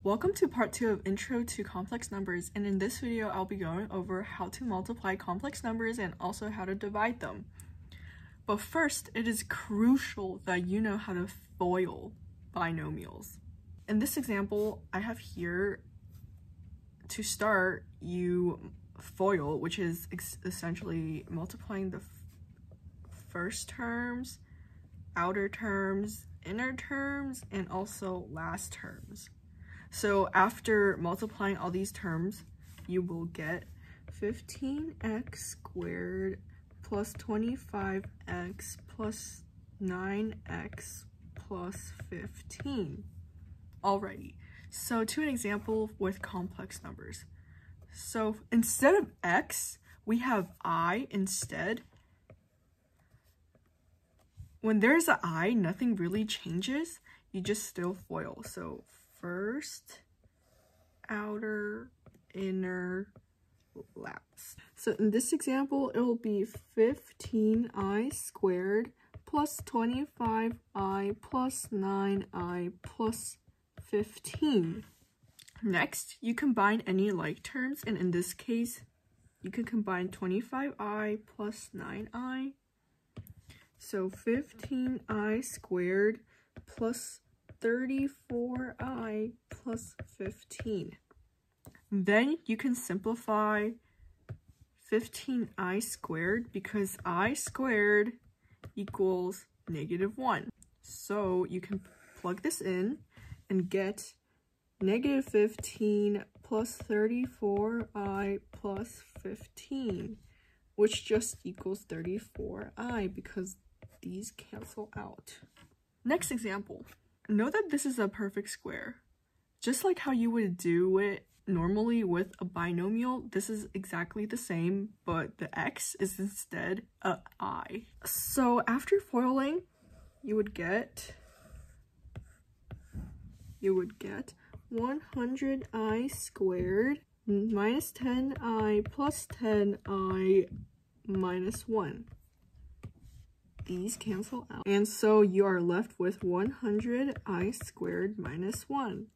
Welcome to part 2 of Intro to Complex Numbers, and in this video I'll be going over how to multiply complex numbers and also how to divide them. But first, it is crucial that you know how to FOIL binomials. In this example I have here, to start, you FOIL, which is essentially multiplying the first terms, outer terms, inner terms, and also last terms. So after multiplying all these terms, you will get 15x squared plus 25x plus 9x plus 15. Alrighty, so to an example with complex numbers. So instead of x, we have I instead. When there's an I, nothing really changes. You just still FOIL. So first, outer, inner, last. So in this example, it will be 15i squared plus 25i plus 9i plus 15. Next, you combine any like terms, and in this case, you can combine 25i plus 9i. So 15i squared plus 34i plus 15. Then you can simplify 15i squared because I squared equals -1. So you can plug this in and get -15 plus 34i plus 15, which just equals 34i because these cancel out. Next example. Know that this is a perfect square. Just like how you would do it normally with a binomial, this is exactly the same, but the x is instead a I. So after FOILing, you would get 100i squared minus 10i plus 10i minus 1. These cancel out, and so you are left with 100i squared minus 1.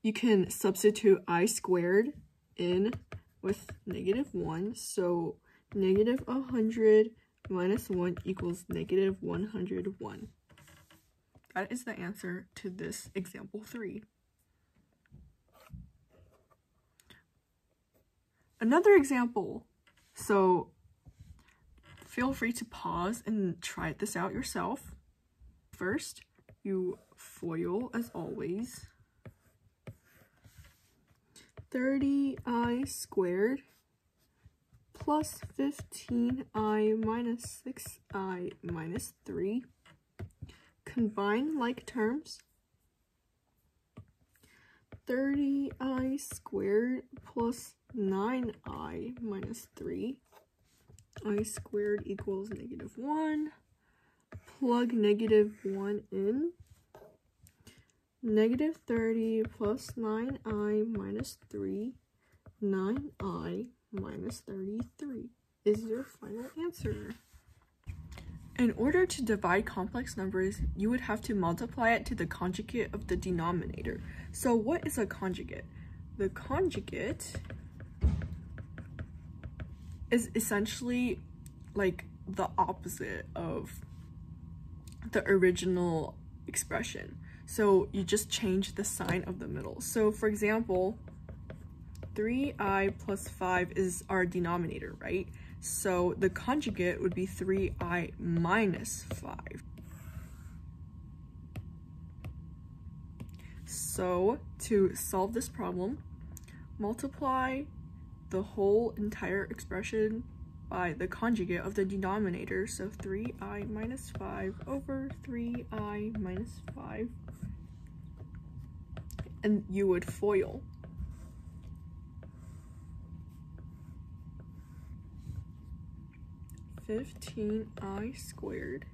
You can substitute I squared in with -1, so -100 minus 1 equals -101. That is the answer to this example 3. Another example. So feel free to pause and try this out yourself. First, you FOIL as always. 30i squared plus 15i minus 6i minus 3. Combine like terms. 30i squared plus 9i minus 3. I squared equals -1. Plug -1 in. -30 plus 9i minus 3. 9i minus 33 is your final answer. In order to divide complex numbers, you would have to multiply it to the conjugate of the denominator. So what is a conjugate? The conjugate is essentially like the opposite of the original expression. So you just change the sign of the middle. So for example, 3i plus 5 is our denominator, right? So the conjugate would be 3i minus 5. So to solve this problem, multiply the whole entire expression by the conjugate of the denominator, so 3i minus 5 over 3i minus 5, and you would FOIL. (15i squared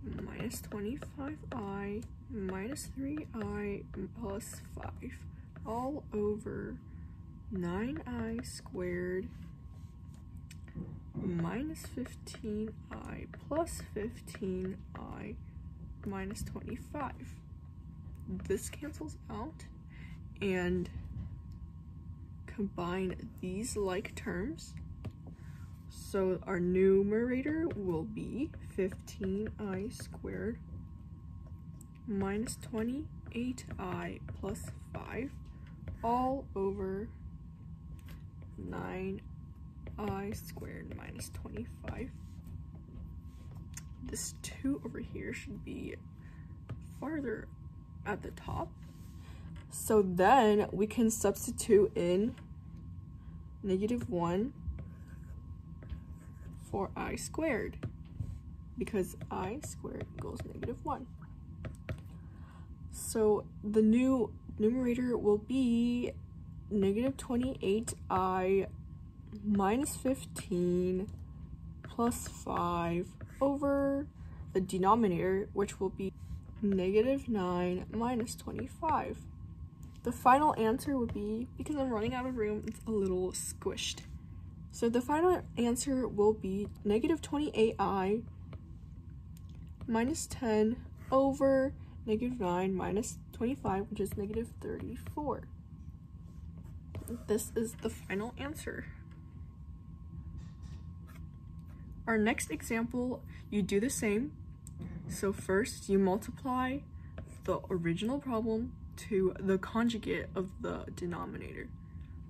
minus 25i minus 3i plus 5 all over 9i squared minus 15i plus 15i minus 25. this cancels out, and combine these like terms. So our numerator will be 15i squared minus 28i plus 5 all over 9i squared minus 25. This 2 over here should be farther at the top. So then we can substitute in -1 for I squared, because I squared equals -1. So the new numerator will be -28i minus 15 plus 5 over the denominator, which will be -9 minus 25. The final answer would be, because I'm running out of room, it's a little squished. So the final answer will be -28i minus 10 over -9 minus 25, which is -34. This is the final answer. Our next example, you do the same. So first you multiply the original problem to the conjugate of the denominator.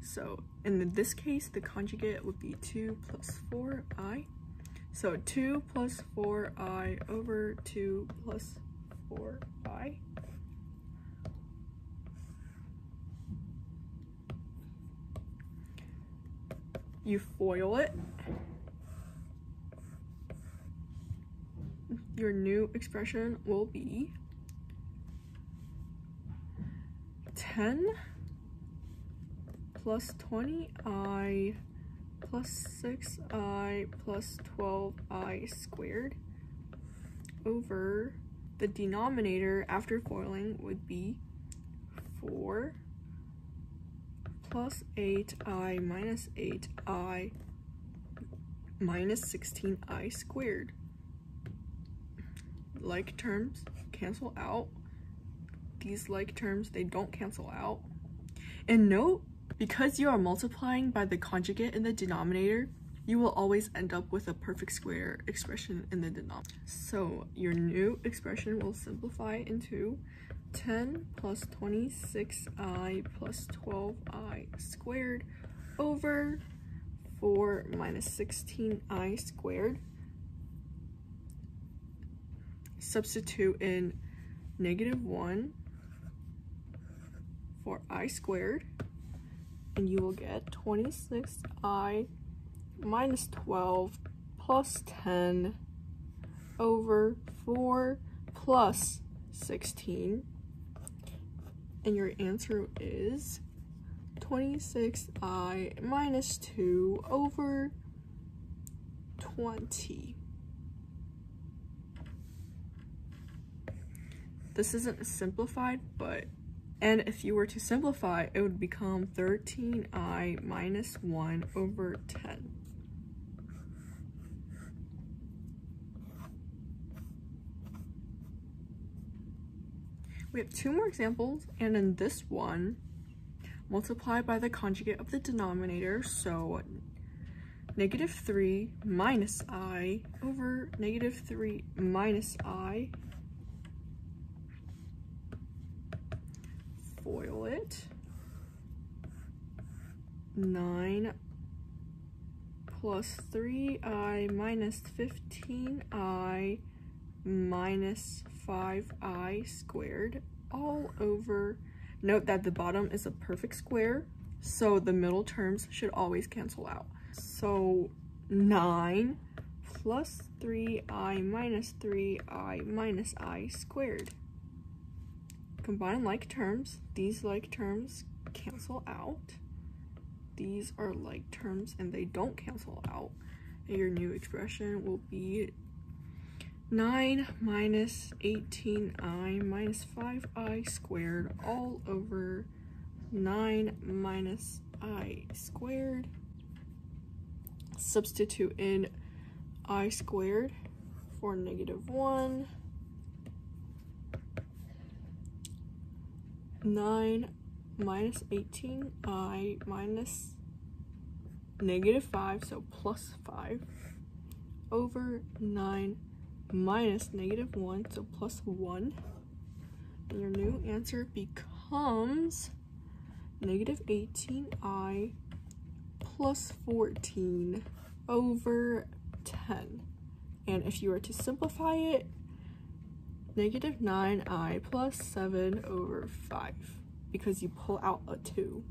So in this case, the conjugate would be 2 plus 4i. So 2 plus 4i over 2 plus 4i. You FOIL it. Your new expression will be 10 plus 20i plus 6i plus 12i squared over the denominator after foiling would be 4 plus 8i minus 8i minus 16i squared. Like terms cancel out. These like terms, they don't cancel out. And note, because you are multiplying by the conjugate in the denominator, you will always end up with a perfect square expression in the denominator. So your new expression will simplify into 10 plus 26i plus 12i squared over 4 minus 16i squared. Substitute in -1 for I squared, and you will get 26i minus 12 plus 10 over 4 plus 16, and your answer is 26i minus 2 over 20. This isn't simplified, and if you were to simplify, it would become 13i minus 1 over 10. We have 2 more examples, and in this one, multiply by the conjugate of the denominator, so -3 minus I over -3 minus I. Foil it. 9 plus 3i minus 15i minus 5i squared all over. Note that the bottom is a perfect square, so the middle terms should always cancel out. So 9 plus 3i minus 3i minus I squared. Combine like terms. These like terms cancel out. These are like terms and they don't cancel out. And your new expression will be 9 minus 18i minus 5i squared all over 9 minus I squared. Substitute in I squared for -1. 9 minus 18i minus -5, so plus 5, over 9 minus -1, so plus 1. And your new answer becomes -18i plus 14 over 10. And if you were to simplify it, -9i plus 7 over 5, because you pull out a 2.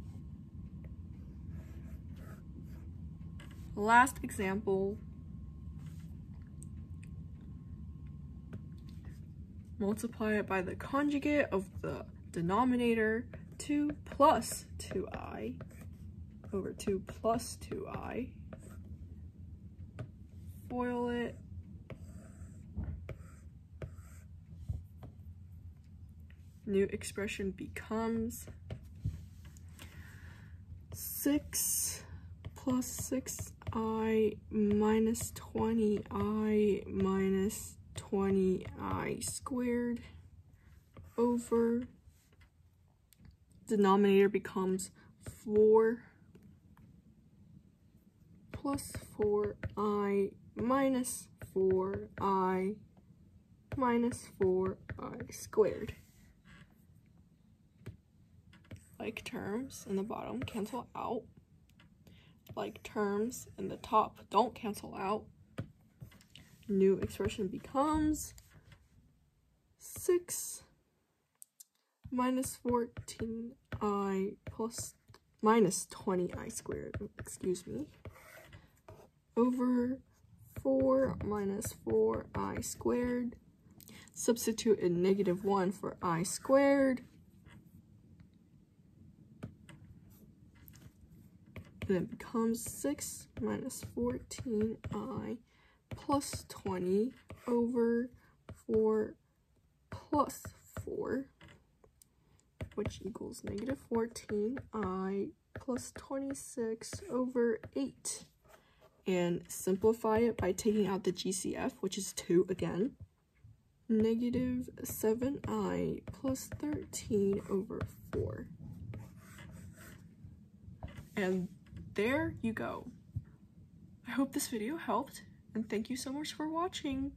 Last example. Multiply it by the conjugate of the denominator, 2 plus 2i over 2 plus 2i. Foil it. New expression becomes 6 plus 6i minus 20i minus 20i squared over, denominator becomes 4 plus 4i minus 4i minus 4i squared. Like terms in the bottom cancel out. Like terms in the top don't cancel out. New expression becomes 6 minus 14i plus minus 20i squared, excuse me, over 4 minus 4i squared. Substitute in -1 for I squared. And it becomes 6 minus 14i plus 20 over 4 plus 4, which equals -14i plus 26 over 8. And simplify it by taking out the GCF, which is 2 again. -7i plus 13 over 4. And there you go. I hope this video helped, and thank you so much for watching.